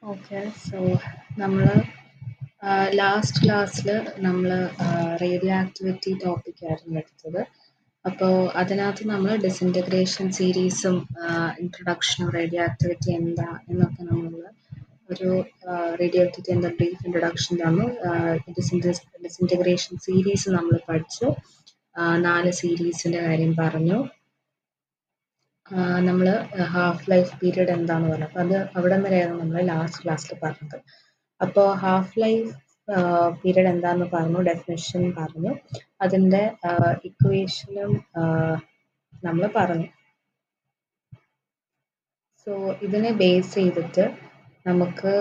Okay, so last class radioactivity topic ആയിരുന്നു എടുത്തത്. അപ്പോൾ അതിനകത്ത് നമ്മൾ ഡിസിൻറ്റഗ്രേഷൻ സീരീസും ഇൻട്രൊഡക്ഷനും റേഡിയോ ആക്ടിവിറ്റി എന്താ എന്നൊക്കെ നമ്മൾ ഒരു റേഡിയോ ആക്ടിവിറ്റി എന്താ ബ്രീഫ് ഇൻട്രൊഡക്ഷൻ തന്നു. ഡിസിൻറ്റഗ്രേഷൻ സീരീസ് നമ്മൾ പഠിച്ചു. 4 സീരീസിൻ്റെ കാര്യം പറഞ്ഞു. നമ്മൾ ഹാഫ് ലൈഫ് പീരീഡ് എന്താന്ന് പറഞ്ഞു. അപ്പോൾ അത് അവിടെ വരെയാണ് നമ്മൾ ലാസ്റ്റ് ക്ലാസ്സിൽ പറഞ്ഞത്. അപ്പോൾ ഹാഫ് ലൈഫ് പീരീഡ് എന്താന്ന് പറഞ്ഞു, ഡെഫിനിഷൻ പറഞ്ഞു, അതിൻ്റെ ഇക്വേഷനും നമ്മൾ പറഞ്ഞു. സോ ഇതിനെ ബേസ് ചെയ്തിട്ട് നമുക്ക്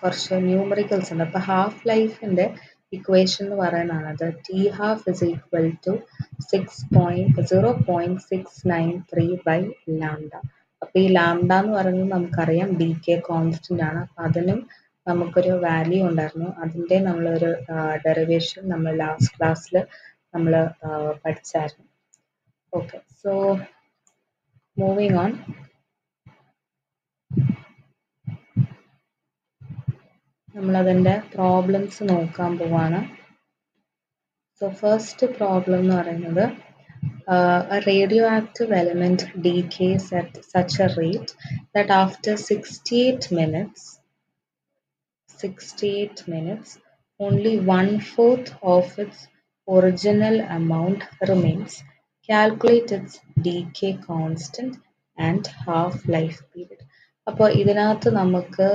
കുറച്ച് ന്യൂമറിക്കൽസ് ഉണ്ട്. അപ്പോൾ ഹാഫ് ലൈഫിൻ്റെ ഇക്വേഷൻ എന്ന് പറയുന്നതാണത് T half is equal to 0.693 by lambda. അപ്പോൾ ഈ ലാംഡ എന്ന് പറയുന്നത് നമുക്കറിയാം ഡി കെ കോൺസ്റ്റന്റ് ആണ്. അപ്പം അതിനും നമുക്കൊരു വാല്യൂ ഉണ്ടായിരുന്നു. അതിൻ്റെ നമ്മളൊരു ഡെറിവേഷൻ നമ്മൾ ലാസ്റ്റ് ക്ലാസ്സിൽ നമ്മൾ പഠിച്ചായിരുന്നു. Okay, so moving on. നമ്മളതിൻ്റെ പ്രോബ്ലംസ് നോക്കാൻ പോവാണ്. സോ ഫസ്റ്റ് പ്രോബ്ലം എന്ന് പറയുന്നത് a radioactive element decays at such a rate that after 68 minutes only 1/4 of its original amount remains. Calculate its decay constant and half-life period. അപ്പോൾ ഇതിനകത്ത് നമുക്ക്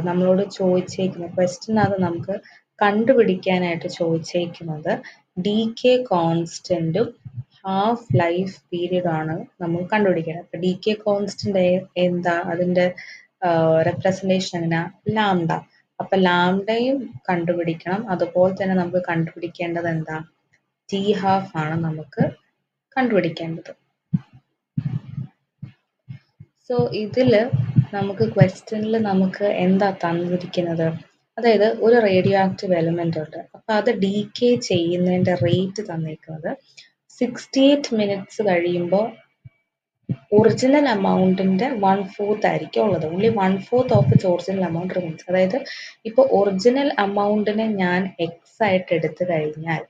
നമ്മളോട് ചോദിച്ചേക്കുന്ന ക്വസ്റ്റ്യനകത്ത് നമുക്ക് കണ്ടുപിടിക്കാനായിട്ട് ചോദിച്ചേക്കുന്നത് ഡീകേ കോൺസ്റ്റന്റും ഹാഫ് ലൈഫ് പീരീഡ് ആണ് നമ്മൾ കണ്ടുപിടിക്കുന്നത്. അപ്പോൾ ഡീകേ കോൺസ്റ്റന്റ് എന്താ, അതിൻ്റെ റെപ്രസെൻറ്റേഷൻ എങ്ങനെയാ, ലാംഡ. അപ്പം ലാംഡയും കണ്ടുപിടിക്കണം. അതുപോലെ തന്നെ നമുക്ക് കണ്ടുപിടിക്കേണ്ടത് എന്താ, ടി ഹാഫ് ആണ് നമുക്ക് കണ്ടുപിടിക്കേണ്ടത്. സോ ഇതിൽ നമുക്ക് ക്വസ്റ്റ്യനിൽ നമുക്ക് എന്താ തന്നിരിക്കുന്നത്, അതായത് ഒരു റേഡിയോ ആക്റ്റീവ് എലിമെൻ്റ് ഉണ്ട്. അപ്പോൾ അത് ഡീകേ ചെയ്യുന്നതിൻ്റെ റേറ്റ് തന്നിരിക്കുന്നത് 68 മിനിറ്റ്സ് കഴിയുമ്പോൾ ഒറിജിനൽ അമൗണ്ടിൻ്റെ 1/4 ആയിരിക്കും ഉള്ളത്. Only 1/4 of its original amount റിമീൻസ്. അതായത് ഇപ്പോൾ ഒറിജിനൽ അമൗണ്ടിനെ ഞാൻ എക്സ് ആയിട്ട് എടുത്തു കഴിഞ്ഞാൽ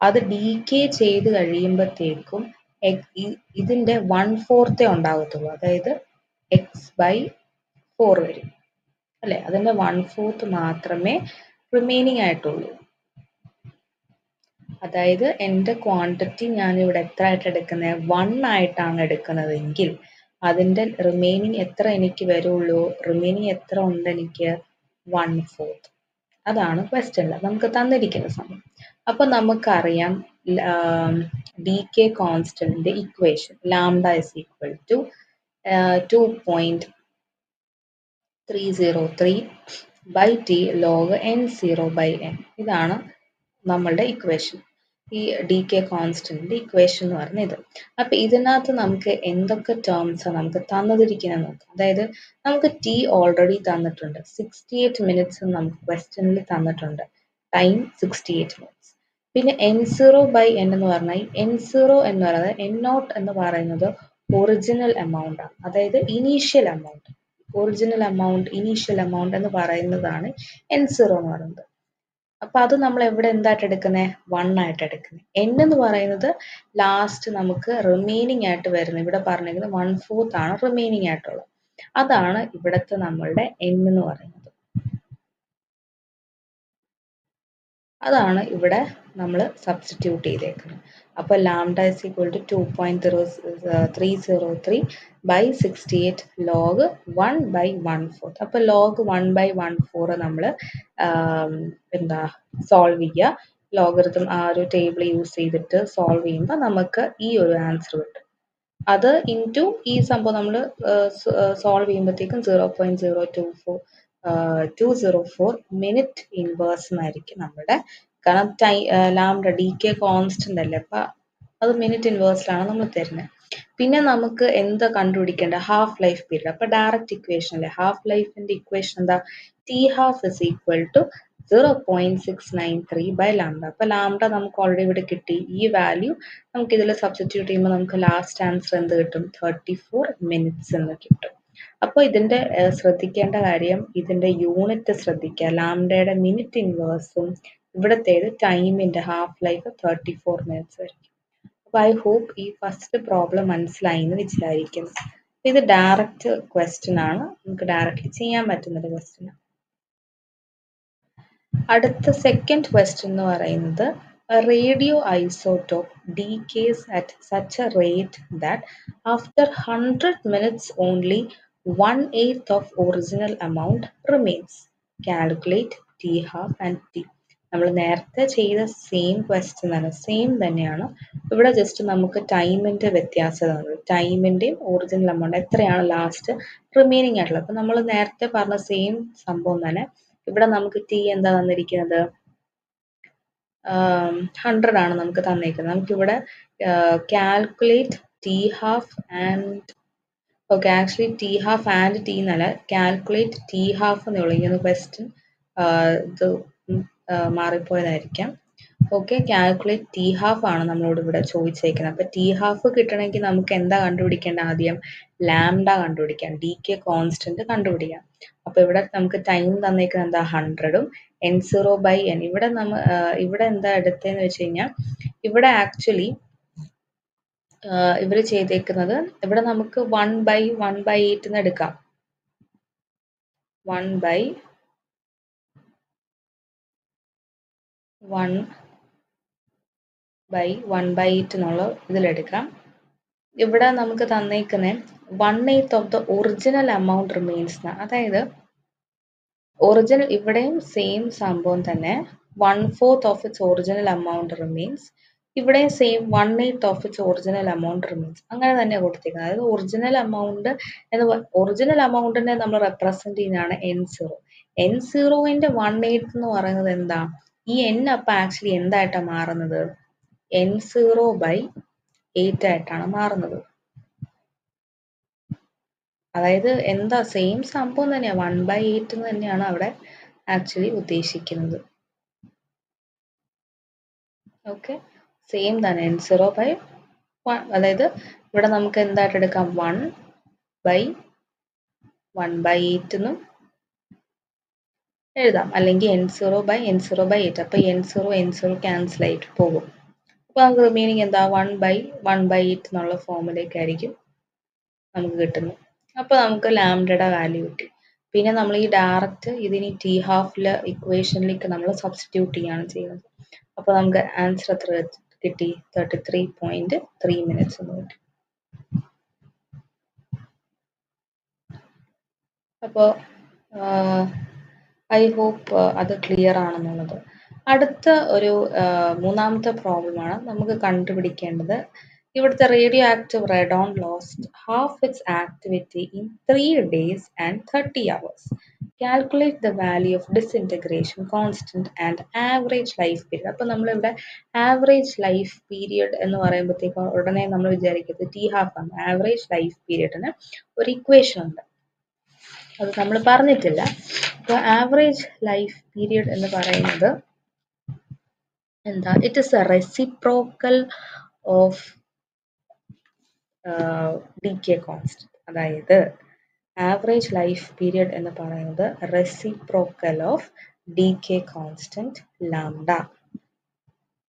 അത് ഡീകേ ചെയ്ത് കഴിയുമ്പോഴത്തേക്കും ഇതിൻ്റെ 1/4 ഉണ്ടാകത്തുള്ളൂ. അതായത് x/4 വരും അല്ലേ. അതിൻ്റെ 1/4 മാത്രമേ റിമൈനിങ് ആയിട്ടുള്ളൂ. അതായത് എൻ്റെ ക്വാണ്ടിറ്റി ഞാനിവിടെ എത്ര ആയിട്ട് എടുക്കുന്നത്, 1 ആയിട്ടാണ് എടുക്കുന്നതെങ്കിൽ അതിൻ്റെ റിമൈനിങ് എത്ര എനിക്ക് വരുള്ളൂ, റിമൈനിങ് എത്ര ഉണ്ട് എനിക്ക്, 1/4. അതാണ് ക്വസ്റ്റ്യനിൽ നമുക്ക് തന്നിരിക്കുന്ന സമയം. അപ്പോൾ നമുക്കറിയാം ഡി കെ കോൺസ്റ്റന്റിന്റെ equation lambda is equal to 2.303 by T log n0/n. ഇതാണ് നമ്മളുടെ ഇക്വേഷൻ, ഈ ഡി കെ കോൺസ്റ്റന്റിന്റെ ഇക്വേഷൻ എന്ന് പറയുന്നത്. അപ്പം ഇതിനകത്ത് നമുക്ക് എന്തൊക്കെ ടേംസാണ് നമുക്ക് തന്നിരിക്കുന്നത് നോക്കാം. അതായത് നമുക്ക് ടി ഓൾറെഡി തന്നിട്ടുണ്ട്, 68 മിനിറ്റ്സ് നമുക്ക് ക്വസ്റ്റ്യനിൽ തന്നിട്ടുണ്ട്, ടൈം 68 മിനിറ്റ്സ്. പിന്നെ n0/n എന്ന് പറഞ്ഞാൽ n0 എന്ന് പറയുന്നത് n0 എന്ന് പറയുന്നത് ഒറിജിനൽ എമൗണ്ട് ആണ്. അതായത് initial amount, original amount, initial amount എന്ന് പറയുന്നതാണ് n0 എന്ന് പറയുന്നത്. അപ്പൊ അത് നമ്മൾ എവിടെ എന്തായിട്ട് എടുക്കുന്നത്, 1 ആയിട്ട് എടുക്കുന്നത്. n എന്ന് പറയുന്നത് ലാസ്റ്റ് നമുക്ക് റിമൈനിങ് ആയിട്ട് വരുന്നത്, ഇവിടെ പറഞ്ഞിരിക്കുന്നത് 1/4 ആണ് റിമൈനിങ് ആയിട്ടുള്ളത്. അതാണ് ഇവിടുത്തെ നമ്മളുടെ n എന്ന് പറയുന്നത്. അതാണ് ഇവിടെ നമ്മൾ സബ്സ്റ്റിറ്റ്യൂട്ട് ചെയ്തേക്കുന്നത്. അപ്പോൾ lambda is equal to 2.303 by 68 log 1/1/4. അപ്പോൾ ലോഗ് 1/1/4 നമ്മൾ സോൾവ് ചെയ്യുക. ലോഗരിതം ആ ഒരു ടേബിൾ യൂസ് ചെയ്തിട്ട് സോൾവ് ചെയ്യുമ്പോൾ നമുക്ക് ഈ ഒരു ആൻസർ കിട്ടും. അത് ഇൻറ്റു ഈ സംഭവം നമ്മൾ സോൾവ് ചെയ്യുമ്പോഴത്തേക്കും 0.0204 മിനിറ്റ് ഇൻവേഴ്സ് എന്നായിരിക്കും നമ്മുടെ, കാരണം ലാംഡ ഡി കെ കോൺസ്റ്റന്റ് അല്ലേ, അപ്പം അത് മിനിറ്റ് ഇൻവേഴ്സിലാണ് നമ്മൾ തരുന്നത്. പിന്നെ നമുക്ക് എന്താ കണ്ടുപിടിക്കേണ്ടത്, ഹാഫ് ലൈഫ് പീരീഡ്. അപ്പം ഡയറക്റ്റ് ഇക്വേഷൻ അല്ലേ, ഹാഫ് ലൈഫിന്റെ ഇക്വേഷൻ എന്താ, T half is equal to 0.693 by lambda. അപ്പം ലാംഡ നമുക്ക് ഓൾറെഡി ഇവിടെ കിട്ടി. ഈ വാല്യൂ നമുക്ക് ഇതിൽ സബ്സ്റ്റിറ്റ്യൂട്ട് ചെയ്യുമ്പോൾ നമുക്ക് ലാസ്റ്റ് ആൻസർ എന്ത് കിട്ടും, 34 മിനിറ്റ്സ് എന്ന് കിട്ടും. അപ്പോൾ ഇതിൻ്റെ ശ്രദ്ധിക്കേണ്ട കാര്യം ഇതിൻ്റെ യൂണിറ്റ് ശ്രദ്ധിക്കുക. ലാംഡയുടെ മിനിറ്റ് ഇൻവേഴ്സും ഇവിടത്തേത് ടൈമിൻ്റെ ഹാഫ് ലൈഫ് 34 മിനിറ്റ്സ് ആയിരിക്കും. അപ്പോൾ ഐ ഹോപ്പ് ഈ ഫസ്റ്റ് പ്രോബ്ലം മനസ്സിലായി എന്ന് വിചാരിക്കുന്നു. ഇത് ഡയറക്റ്റ് ക്വസ്റ്റ്യൻ ആണ്, നമുക്ക് ഡയറക്റ്റ്ലി ചെയ്യാൻ പറ്റുന്നൊരു ക്വസ്റ്റ്യൻ ആണ്. അടുത്ത സെക്കൻഡ് ക്വസ്റ്റ്യൻ എന്ന് പറയുന്നത് radio isotope decays at such a rate that after 100 minutes only 1/8 of original amount remains. Calculate T half and T. നമ്മൾ നേരത്തെ ചെയ്ത സെയിം ക്വസ്റ്റ്യൻ ആണ്, സെയിം തന്നെയാണ്. ഇവിടെ ജസ്റ്റ് നമുക്ക് ടൈമിൻ്റെ വ്യത്യാസം തന്നത്, ടൈമിൻ്റെയും ഒറിജിനൽ എമൗണ്ട് എത്രയാണ് ലാസ്റ്റ് റിമൈനിങ് ആയിട്ടുള്ളത്. അപ്പം നമ്മൾ നേരത്തെ പറഞ്ഞ സെയിം സംഭവം തന്നെ ഇവിടെ നമുക്ക് ടി എന്താ തന്നിരിക്കുന്നത്, 100 ആണ് നമുക്ക് തന്നിരിക്കുന്നത്. നമുക്കിവിടെ calculate T half and okay, actually T half and T എന്നല്ല, കാൽക്കുലേറ്റ് ടി ഹാഫ് എന്ന് വിളിക്കുന്ന ക്വസ്റ്റ്യൻ ഇത് മാറിപ്പോയതായിരിക്കാം. ഓക്കെ, കാൽക്കുലേറ്റ് ടി ഹാഫ് ആണ് നമ്മളോട് ഇവിടെ ചോദിച്ചേക്കുന്നത്. അപ്പോൾ ടി ഹാഫ് കിട്ടണമെങ്കിൽ നമുക്ക് എന്താ കണ്ടുപിടിക്കേണ്ട, ആദ്യം ലാംഡ കണ്ടുപിടിക്കാം, ഡി കെ കോൺസ്റ്റന്റ് കണ്ടുപിടിക്കാം. അപ്പോൾ ഇവിടെ നമുക്ക് ടൈം തന്നേക്കുന്നത് എന്താ 100ഉം n0/n. ഇവിടെ എന്താ എടുത്തതെന്ന് വെച്ച് കഴിഞ്ഞാൽ ഇവിടെ ആക്ച്വലി ഇവർ ചെയ്തേക്കുന്നത് ഇവിടെ നമുക്ക് 1/8 എന്ന് എടുക്കാം. 1/8 എന്നുള്ള ഇതിലെടുക്കാം. ഇവിടെ നമുക്ക് തന്നേക്കുന്നത് 1/8 of the original amount remains. അതായത് ഒറിജിനൽ ഇവിടെയും സെയിം സംഭവം തന്നെ, 1/4 of its original amount remains. ഇവിടെയും same 1/8 of its original amount remains. അങ്ങനെ തന്നെ കൊടുത്തിരിക്കുന്നത്. അതായത് ഒറിജിനൽ എമൗണ്ടിനെ നമ്മൾ റെപ്രസെന്റ് ചെയ്യുന്നതാണ് n0. n0ന്റെ 1/8 എന്ന് പറയുന്നത് എന്താ, ഈ n അപ്പം ആക്ച്വലി എന്തായിട്ടാണ് മാറുന്നത്, n0/8 ആയിട്ടാണ് മാറുന്നത്. അതായത് എന്താ സെയിം സംഭവം തന്നെയാണ്, 1/8 എന്ന് തന്നെയാണ് അവിടെ ആക്ച്വലി ഉദ്ദേശിക്കുന്നത്. ഓക്കെ, സെയിം തന്നെ n0/1. അതായത് ഇവിടെ നമുക്ക് എന്തായിട്ട് എടുക്കാം, 1/1/8 എന്നും എഴുതാം, അല്ലെങ്കിൽ n0/n0/8. അപ്പോൾ n0 ക്യാൻസൽ ആയിട്ട് പോകും. അപ്പോൾ നമുക്ക് റിമൈനിങ് എന്താ, 1/1/8 എന്നുള്ള ഫോമിലേക്കായിരിക്കും നമുക്ക് കിട്ടുന്നത്. അപ്പോൾ നമുക്ക് ലാംഡയുടെ വാല്യൂ കിട്ടി. പിന്നെ നമ്മൾ ഈ ഡയറക്റ്റ് ഇതിന് ടി ഹാഫിലെ ഇക്വേഷനിലേക്ക് നമ്മൾ സബ്സ്റ്റിറ്റ്യൂട്ട് ചെയ്യാണ് ചെയ്യുന്നത്. അപ്പോൾ നമുക്ക് ആൻസർ എത്ര കിട്ടി, 33.3 മിനിറ്റ്സ് എന്ന് കിട്ടി. അപ്പോൾ ഐ ഹോപ്പ് അത് ക്ലിയർ ആണെന്നുള്ളത്. അടുത്ത ഒരു മൂന്നാമത്തെ പ്രോബ്ലമാണ് നമുക്ക് കണ്ടുപിടിക്കേണ്ടത്. ഇവിടുത്തെ radio active റെഡോൺ lost half it's activity in 3 days and 30 hours. Calculate the value of disintegration constant and average life period. അപ്പോൾ നമ്മളിവിടെ ആവറേജ് ലൈഫ് പീരിയഡ് എന്ന് പറയുമ്പോഴത്തേക്കും ഉടനെ നമ്മൾ വിചാരിക്കുന്നത് ടി ഹാഫ് ആണ്. ആവറേജ് ലൈഫ് പീരിയഡിന് ഒരു ഇക്വേഷൻ ഉണ്ട്, അത് നമ്മൾ പറഞ്ഞിട്ടില്ല. അപ്പോൾ ആവറേജ് ലൈഫ് പീരിയഡ് എന്ന് പറയുന്നത് എന്താ, it is a reciprocal of D K constant. അതായത് ആവറേജ് ലൈഫ് പീരിയഡ് എന്ന് പറയുന്നത് reciprocal of D K constant lambda.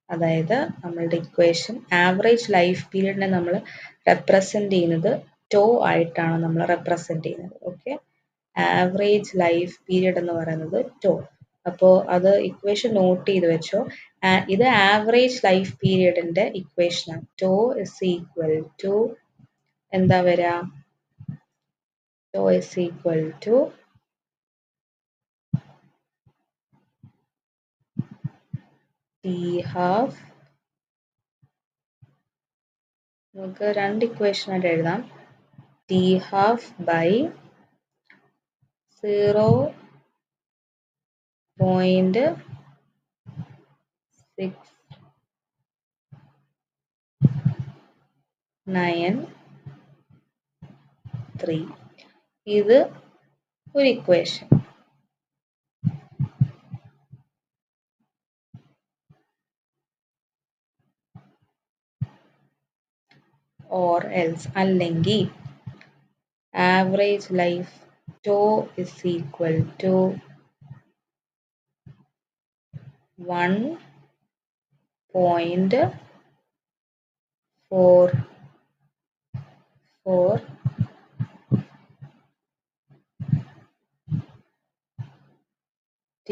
അതായത് നമ്മളുടെ ഇക്വേഷൻ ആവറേജ് ലൈഫ് പീരിയഡിനെ നമ്മൾ റെപ്രസെന്റ് ചെയ്യുന്നത് ടോ ആയിട്ടാണ് നമ്മൾ റെപ്രസെന്റ് ചെയ്യുന്നത്. ഓക്കെ, ആവറേജ് ലൈഫ് പീരിയഡ് എന്ന് പറയുന്നത് ടോ. അപ്പോൾ അത് ഇക്വേഷൻ നോട്ട് ചെയ്ത് വെച്ചോ. ഇത് ആവറേജ് ലൈഫ് പീരിയഡിന്റെ ഇക്വേഷനാണ്. ടോ ഇസ് ഈക്വൽ ടു എന്താ വരിക, tau is equal to T half. നമുക്ക് രണ്ട് ഇക്വേഷൻ ആയിട്ട് എഴുതാം, ടി ഹാഫ് ബൈ 0.693. ഇത് ഒരു ഇക്വേഷൻ. ഓർ എൽസ് അല്ലെങ്കിൽ average life tau is equal to 1.44 t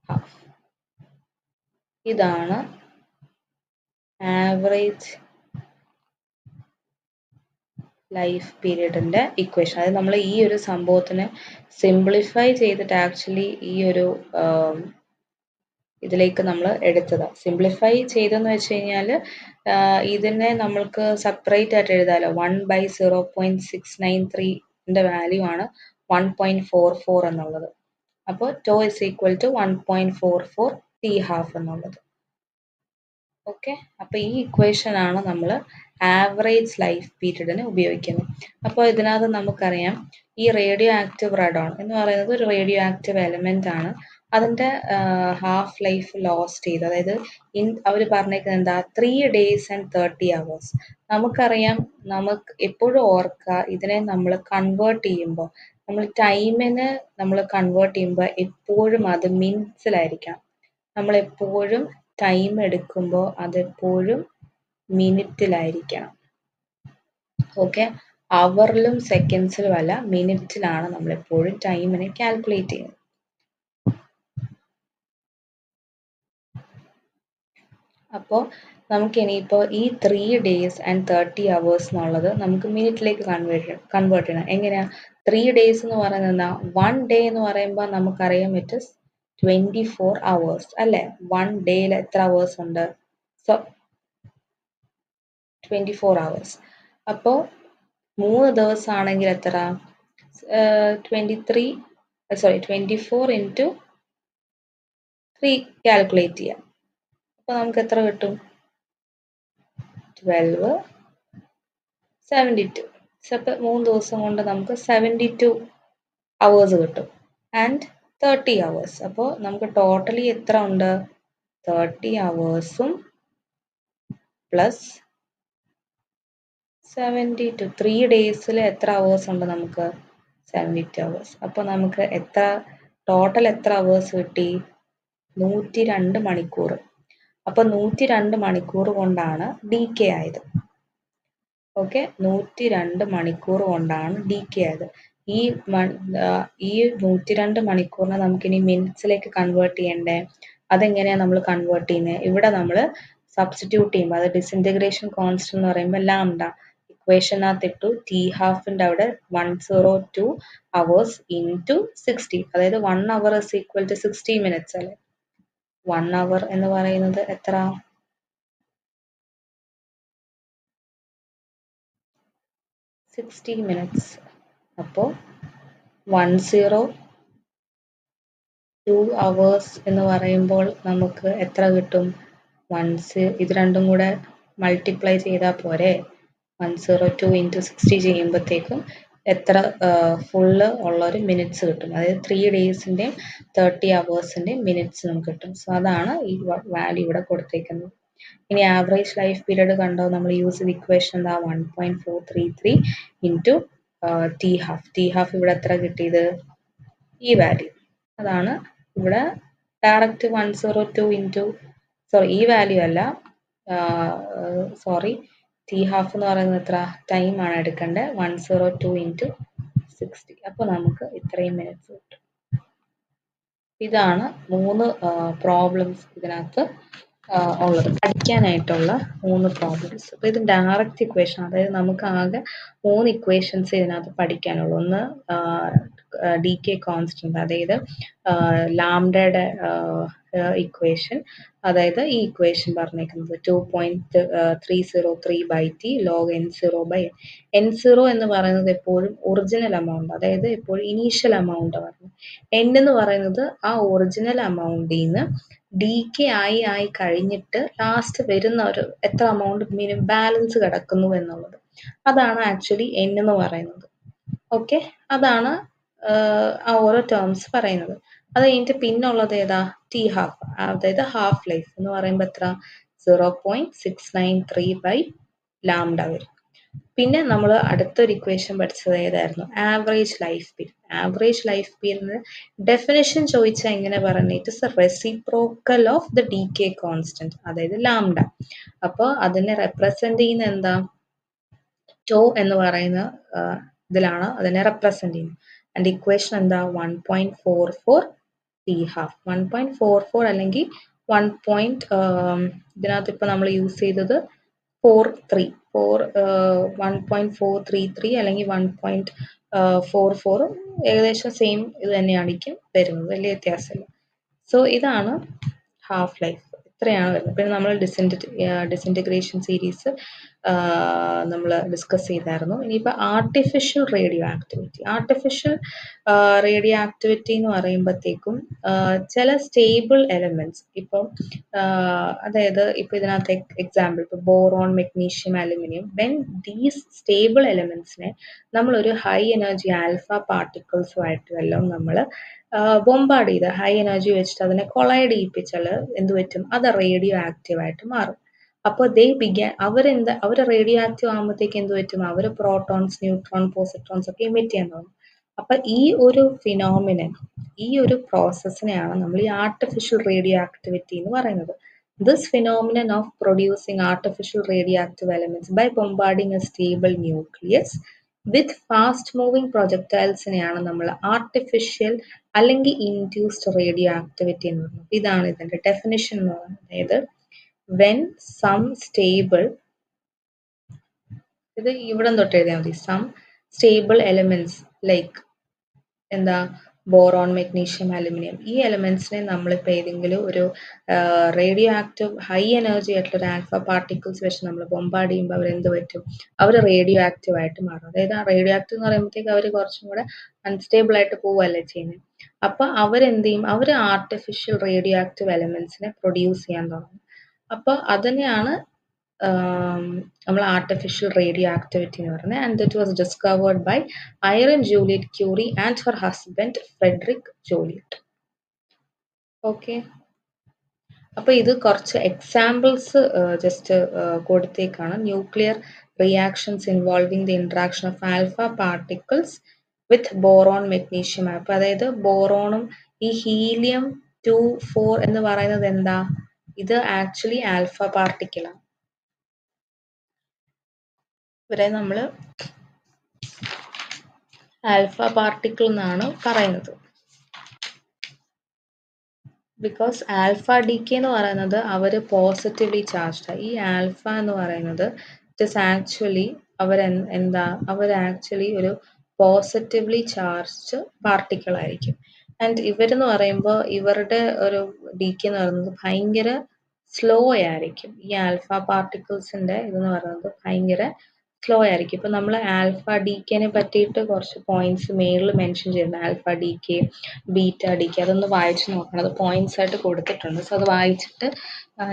half. ഇതാണ് ആവറേജ് ലൈഫ് പീരീഡിന്റെ ഇക്വേഷൻ. അതായത് നമ്മൾ ഈ ഒരു സംഭവത്തിനെ സിംപ്ലിഫൈ ചെയ്തിട്ട് ആക്ച്വലി ഈ ഒരു ഇതിലേക്ക് നമ്മൾ എടുത്തതാണ്. സിംപ്ലിഫൈ ചെയ്തെന്ന് വെച്ച് കഴിഞ്ഞാൽ ഇതിനെ നമ്മൾക്ക് സെപ്പറേറ്റ് ആയിട്ട് എഴുതാമല്ലോ. 1/0.693 വാല്യൂ ആണ് 1.44 എന്നുള്ളത്. അപ്പോൾ tau is equal to 1.44 t half എന്നുള്ളത്. ഓക്കെ, അപ്പോൾ ഈ ഇക്വേഷൻ ആണ് നമ്മൾ ആവറേജ് ലൈഫ് പീരീഡിന് ഉപയോഗിക്കുന്നത്. അപ്പോൾ ഇതിനകത്ത് നമുക്കറിയാം ഈ റേഡിയോ ആക്റ്റീവ് റഡോൺ എന്ന് പറയുന്നത് ഒരു റേഡിയോ ആക്റ്റീവ് എലമെന്റ് ആണ്. അതിൻ്റെ ഹാഫ് ലൈഫ് ലോസ്റ്റ് ചെയ്ത്, അതായത് അവർ പറഞ്ഞേക്കുന്നത് എന്താ 3 days and 30 hours. നമുക്കറിയാം, നമുക്ക് എപ്പോഴും ഓർക്കുക, ഇതിനെ നമ്മൾ കൺവേർട്ട് ചെയ്യുമ്പോൾ, നമ്മൾ ടൈമിന് നമ്മൾ കൺവേർട്ട് ചെയ്യുമ്പോൾ എപ്പോഴും അത് മിനിറ്റ്സിലായിരിക്കണം. നമ്മളെപ്പോഴും ടൈം എടുക്കുമ്പോൾ അതെപ്പോഴും മിനിറ്റിലായിരിക്കണം. ഓക്കെ, അവറിലും സെക്കൻഡ്സിലും അല്ല, മിനിറ്റിലാണ് നമ്മളെപ്പോഴും ടൈമിനെ കാൽക്കുലേറ്റ് ചെയ്യുന്നത്. അപ്പോൾ നമുക്ക് ഇനിയിപ്പോൾ ഈ 3 days and 30 hours എന്നുള്ളത് നമുക്ക് മിനിറ്റിലേക്ക് കൺവേർട്ട് ചെയ്യണം. എങ്ങനെയാ? 3 days എന്ന് പറയുന്നത് എന്താ? 1 day എന്ന് പറയുമ്പോൾ നമുക്കറിയാം ഇറ്റ് ഇസ് 24 hours അല്ലേ? 1 ഡേയിൽ എത്ര അവേഴ്സ് ഉണ്ട്? So 24 hours. അപ്പോൾ 3 ദിവസമാണെങ്കിൽ എത്ര? 24 into 3 കാൽക്കുലേറ്റ് ചെയ്യാം. അപ്പോൾ നമുക്ക് എത്ര കിട്ടും? 12 72. അപ്പോൾ 3 ദിവസം കൊണ്ട് നമുക്ക് 72 hours കിട്ടും ആൻഡ് 30 hours. അപ്പോൾ നമുക്ക് ടോട്ടലി എത്ര ഉണ്ട്? 30 hours-ഉം പ്ലസ് 72. 3 days-ൽ എത്ര അവേഴ്സ് ഉണ്ട് നമുക്ക്? 72 hours. അപ്പോൾ നമുക്ക് ടോട്ടൽ എത്ര അവേഴ്സ് കിട്ടി? 102 മണിക്കൂർ. അപ്പോൾ 102 മണിക്കൂർ കൊണ്ടാണ് ഡീകേ ആയത്. ഓക്കെ, 102 മണിക്കൂർ കൊണ്ടാണ് ഡീകേ ആയത്. ഈ 102 മണിക്കൂറിനെ നമുക്കിനി മിനിറ്റ്സിലേക്ക് കൺവേർട്ട് ചെയ്യണ്ടേ? അതെങ്ങനെയാണ് നമ്മൾ കൺവേർട്ട് ചെയ്യുന്നത്? ഇവിടെ നമ്മൾ സബ്സ്റ്റിറ്റ്യൂട്ട് ചെയ്യുമ്പോൾ, അത് ഡിസിൻറ്റഗ്രേഷൻ കോൺസ്റ്റന്റ് എന്ന് പറയുമ്പോൾ ലാംഡ ഇക്വേഷനകത്ത് ഇട്ടു. ടി ഹാഫിൻ്റെ അവിടെ 102 hours into 60, അതായത് 1 hour is equal to 60 minutes അല്ലേ? 1 hour എന്ന് പറയുന്നത് എത്ര? 60 minutes. അപ്പോൾ 102 hours എന്ന് പറയുമ്പോൾ നമുക്ക് എത്ര കിട്ടും? ഇത് രണ്ടും കൂടെ മൾട്ടിപ്ലൈ ചെയ്താൽ പോരെ? 102 into 60 ചെയ്യുമ്പോഴത്തേക്കും എത്ര ഫുള്ള് ഉള്ളൊരു മിനിറ്റ്സ് കിട്ടും. അതായത് 3 days-ൻ്റെയും 30 hours-ൻ്റെയും മിനിറ്റ്സ് നമുക്ക് കിട്ടും. സോ അതാണ് ഈ വാല്യൂ ഇവിടെ കൊടുത്തേക്കുന്നത്. ഇനി ആവറേജ് ലൈഫ് പീരീഡ് കണ്ടോ? നമ്മൾ യൂസ് ചെയ്ത ഇക്വേഷൻ എന്താ? 1.433 into T half. T half ഇവിടെ എത്ര കിട്ടിയത്? ഈ വാല്യൂ. അതാണ് ഇവിടെ ഡയറക്റ്റ് 102 into ഈ വാല്യൂ അല്ല, ടി ഹാഫ് എന്ന് പറയുന്നത് എത്ര ടൈമാണ് എടുക്കേണ്ടത്? 102 into 60. അപ്പോൾ നമുക്ക് ഇത്രയും മിനിറ്റ്സ് കിട്ടും. ഇതാണ് 3 പ്രോബ്ലംസ് ഇതിനകത്ത് ഉള്ളത്, പഠിക്കാനായിട്ടുള്ള 3 പ്രോബ്ലംസ്. അപ്പോൾ ഇത് ഡയറക്റ്റ് ഇക്വേഷൻ, അതായത് നമുക്ക് ആകെ 3 ഇക്വേഷൻസ് ഇതിനകത്ത് പഠിക്കാനുള്ളൂ. ഒന്ന് ഡീകേ കോൺസ്റ്റന്റ്, അതായത് ലാംഡയുടെ ഇക്വേഷൻ, അതായത് ഈ ഇക്വേഷൻ പറഞ്ഞേക്കുന്നത് 2.303/t log n0/n. n0 എന്ന് പറയുന്നത് എപ്പോഴും ഒറിജിനൽ എമൗണ്ട്, അതായത് എപ്പോഴും ഇനീഷ്യൽ എമൗണ്ട് പറഞ്ഞു. n എന്ന് പറയുന്നത് ആ ഒറിജിനൽ എമൗണ്ടിൽ നിന്ന് ഡീകേ ആയി കഴിഞ്ഞിട്ട് ലാസ്റ്റ് വരുന്ന ഒരു എത്ര എമൗണ്ട് ബാലൻസ് കിടക്കുന്നു എന്നുള്ളത്, അതാണ് ആക്ച്വലി n എന്ന് പറയുന്നത്. ഓക്കെ, അതാണ് ആ ഓരോ ടേംസ് പറയുന്നത്. അത് കഴിഞ്ഞിട്ട് പിന്നുള്ളത് ഏതാ? ടി ഹാഫ്, അതായത് ഹാഫ് ലൈഫ് എന്ന് പറയുമ്പോൾ എത്ര? 0.693/λ വരും. പിന്നെ നമ്മൾ അടുത്തൊരു ഇക്വേഷൻ പഠിച്ചത് ഏതായിരുന്നു? Average life period. Average life പീരിയഡിന് ഡെഫിനിഷൻ ചോദിച്ചാൽ എങ്ങനെ പറയുന്നത്? It is a reciprocal of the decay constant, അതായത് ലാംഡ. അപ്പോൾ അതിനെ റെപ്രസെന്റ് ചെയ്യുന്ന എന്താ? ടോ എന്ന് പറയുന്ന ഇതിലാണ് അതിനെ റെപ്രസെന്റ് ചെയ്യുന്നത്. ആൻഡ് ഇക്വേഷൻ എന്താ? 1.44 ടി ഹാഫ്. 1.44 അല്ലെങ്കിൽ 1. ഇതിനകത്ത് ഇപ്പൊ നമ്മൾ യൂസ് ചെയ്തത് 1.433 അല്ലെങ്കിൽ 1.44 ഏകദേശം സെയിം ഇത് തന്നെയായിരിക്കും വരുന്നത്, വലിയ വ്യത്യാസമില്ല. സോ ഇതാണ് ഹാഫ് ലൈഫ്, ഇത്രയാണ് വരുന്നത്. പിന്നെ നമ്മൾ ഡിസിൻറ്റഗ്രേഷൻ സീരീസ് നമ്മൾ ഡിസ്കസ് ചെയ്തായിരുന്നു. ഇനിയിപ്പോൾ artificial radio activity. Artificial radio activity എന്ന് പറയുമ്പോഴത്തേക്കും ചില സ്റ്റേബിൾ എലമെന്റ്സ്, ഇപ്പം അതായത് ഇപ്പോൾ ഇതിനകത്ത് എക്സാമ്പിൾ ഇപ്പോൾ boron, magnesium, aluminium, when these stable എലമെന്റ്സിനെ നമ്മളൊരു ഹൈ എനർജി ആൽഫ പാർട്ടിക്കിൾസുമായിട്ട് വല്ലതും നമ്മൾ ബോംബാർഡ് ചെയ്ത് ഹൈ എനർജി വെച്ചിട്ട് അതിനെ കൊളൈഡ് ചെയ്യിപ്പിച്ചാൽ എന്ത് പറ്റും? അത് റേഡിയോ ആക്റ്റീവ് ആയിട്ട് മാറും. അപ്പോൾ അവർ റേഡിയോ ആക്റ്റീവ് ആകുമ്പോഴത്തേക്ക് എന്ത് പറ്റും? അവർ പ്രോട്ടോൺസ്, ന്യൂട്രോൺ, പോസിട്രോൺസ് ഒക്കെ ഇമിറ്റ് ചെയ്യാൻ തുടങ്ങും. അപ്പൊ ഈ ഒരു ഫിനോമിനൻ, ഈ ഒരു പ്രോസസ്സിനെയാണ് നമ്മൾ ഈ ആർട്ടിഫിഷ്യൽ റേഡിയോ ആക്ടിവിറ്റി എന്ന് പറയുന്നത്. This phenomenon of producing artificial radioactive elements by bombarding a stable nucleus with fast moving projectiles-നെയാണ് നമ്മൾ ആർട്ടിഫിഷ്യൽ അല്ലെങ്കിൽ ഇൻഡ്യൂസ്ഡ് റേഡിയോ ആക്ടിവിറ്റി എന്ന് പറയുന്നത്. ഇതാണ് ഇതിന്റെ ഡെഫിനിഷൻ എന്ന് പറയുന്നത്. അതായത് when some stable, ഇത് ഇവിടെ തൊട്ട് എഴുതിയാൽ മതി, some stable elements like എന്താ ബോറോൺ, മെഗ്നീഷ്യം, അലുമിനിയം, ഈ എലമെന്റ്സിനെ നമ്മളിപ്പോൾ ഏതെങ്കിലും ഒരു റേഡിയോ ആക്റ്റീവ് ഹൈ എനർജി ആയിട്ടുള്ള ഒരു ആൽഫ പാർട്ടിക്കിൾസ് വെച്ച് നമ്മൾ ബോംബാർഡ് ചെയ്യുമ്പോൾ അവർ എന്ത് പറ്റും? അവർ റേഡിയോ ആക്റ്റീവ് ആയിട്ട് മാറും. അതായത് ആ റേഡിയോ ആക്റ്റീവ് എന്ന് പറയുമ്പോഴത്തേക്ക് അവർ കുറച്ചും കൂടെ അൺസ്റ്റേബിൾ ആയിട്ട് പോവുകയല്ലേ ചെയ്യുന്നത്. അപ്പൊ അവരെന്ത് ചെയ്യും? അവർ ആർട്ടിഫിഷ്യൽ റേഡിയോ ആക്റ്റീവ് എലമെന്റ്സിനെ പ്രൊഡ്യൂസ് ചെയ്യാൻ തുടങ്ങും. അപ്പൊ അതിനെയാണ് നമ്മൾ ആർട്ടിഫിഷ്യൽ റേഡിയോ ആക്ടിവിറ്റി എന്ന് പറയുന്നത്. And it was discovered by Irene Joliot Curie and her husband Frederic Joliot. Okay, അപ്പൊ ഇത് കുറച്ച് എക്സാമ്പിൾസ് ജസ്റ്റ് കൊടുത്തേക്കാണ്. Nuclear reactions involving the interaction of alpha particles with boron, magnesium. അപ്പൊ അതായത് ബോറോണും ഈ ഹീലിയം 2 4 എന്ന് പറയുന്നത് എന്താ? ഇത് ആക്ച്വലി ആൽഫ പാർട്ടിക്കിളാണ്. ഇവരെ നമ്മൾ ആൽഫ പാർട്ടിക്കിൾ എന്നാണ് പറയുന്നത്. ബിക്കോസ് ആൽഫ ഡികെ എന്ന് പറയുന്നത് അവർ പോസിറ്റീവ്ലി ചാർജ്ഡ്. ഈ ആൽഫ എന്ന് പറയുന്നത് ഇറ്റ് ഇസ് ആക്ച്വലി അവർ ആക്ച്വലി ഒരു പോസിറ്റീവ്ലി ചാർജ്ഡ് പാർട്ടിക്കിൾ ആയിരിക്കും. ആൻഡ് ഇവരെന്ന് പറയുമ്പോൾ ഇവരുടെ ഒരു ഡികെ എന്ന് പറയുന്നത് ഭയങ്കര സ്ലോ ആയിരിക്കും. ഈ ആൽഫ പാർട്ടിക്കിൾസിന്റെ ഇതെന്ന് പറയുന്നത് ഭയങ്കര സ്ലോ ആയിരിക്കും. ഇപ്പൊ നമ്മൾ ആൽഫ ഡികെനെ പറ്റിയിട്ട് കുറച്ച് പോയിന്റ്സ് മേളിൽ മെൻഷൻ ചെയ്യുന്നു. ആൽഫ ഡികെ, ബീറ്റ ഡികെ, അതൊന്ന് വായിച്ചു നോക്കണം. അത് പോയിന്റ്സ് ആയിട്ട് കൊടുത്തിട്ടുണ്ട്. സോ അത് വായിച്ചിട്ട്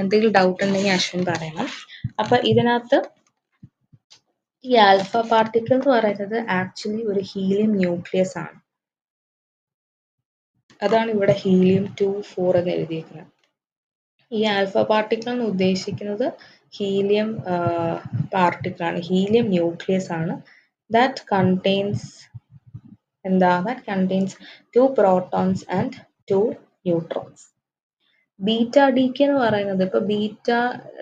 എന്തെങ്കിലും ഡൗട്ട് ഉണ്ടെങ്കിൽ അശ്വിൻ പറയണം. അപ്പൊ ഇതിനകത്ത് ഈ ആൽഫ പാർട്ടിക്കിൾ എന്ന് പറയുന്നത് ആക്ച്വലി ഒരു ഹീലിയം ന്യൂക്ലിയസ് ആണ്. അതാണ് ഇവിടെ ഹീലിയം 2 4 എന്ന് എഴുതിയിരിക്കുന്നത്. ഈ ആൽഫ പാർട്ടിക്കിൾ എന്ന് ഉദ്ദേശിക്കുന്നത് ഹീലിയം പാർട്ടിക്കിൾ ആണ്, ഹീലിയം ന്യൂക്ലിയസ് ആണ്. that contains 2 protons and 2 neutrons. Beta decay എന്ന് പറയുന്നത്, ഇപ്പൊ ബീറ്റ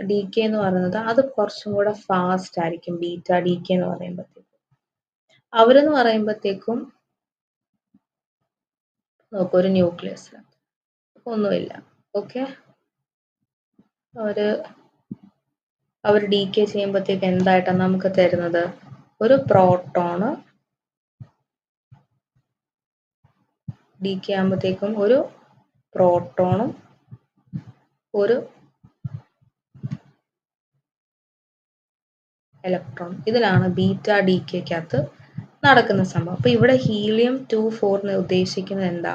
ഡികെ എന്ന് പറയുന്നത് അത് കുറച്ചും കൂടെ ഫാസ്റ്റ് ആയിരിക്കും. ബീറ്റ ഡികെ എന്ന് പറയുമ്പോഴത്തേക്കും അവരെന്ന് പറയുമ്പോഴത്തേക്കും നോക്കും ഒരു ന്യൂക്ലിയസ് ഒന്നുമില്ല. ഓക്കെ, അവർ ഡികെ ചെയ്യുമ്പോഴത്തേക്ക് എന്തായിട്ടാണ് നമുക്ക് തരുന്നത്? ഒരു പ്രോട്ടോണ് ഡികെ ആകുമ്പോഴത്തേക്കും ഒരു പ്രോട്ടോണും ഒരു ഇലക്ട്രോൺ, ഇതിലാണ് ബീറ്റ ഡികെക്കകത്ത് നടക്കുന്ന സംഭവം. അപ്പൊ ഇവിടെ ഹീലിയം 2 4 ഉദ്ദേശിക്കുന്നത് എന്താ?